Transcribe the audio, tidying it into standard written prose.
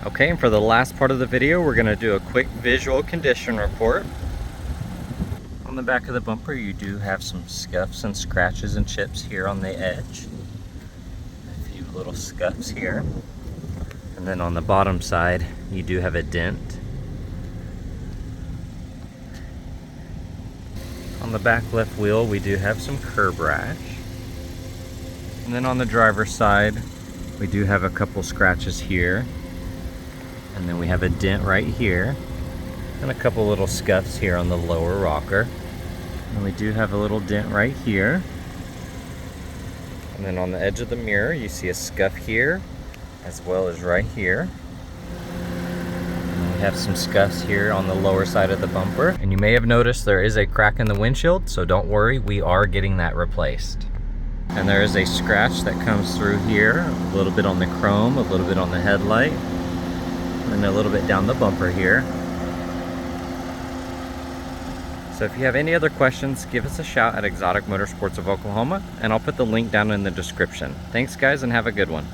Okay, and for the last part of the video, we're going to do a quick visual condition report. On the back of the bumper, you do have some scuffs and scratches and chips here on the edge. A few little scuffs here. And then on the bottom side, you do have a dent. On the back left wheel, we do have some curb rash. And then on the driver's side, we do have a couple scratches here. And then we have a dent right here. And a couple little scuffs here on the lower rocker. And we do have a little dent right here. And then on the edge of the mirror, you see a scuff here, as well as right here. We have some scuffs here on the lower side of the bumper. And you may have noticed there is a crack in the windshield, so don't worry, we are getting that replaced. And there is a scratch that comes through here, a little bit on the chrome, a little bit on the headlight, and a little bit down the bumper here. So if you have any other questions, give us a shout at Exotic Motorsports of Oklahoma, and I'll put the link down in the description. Thanks guys, and have a good one.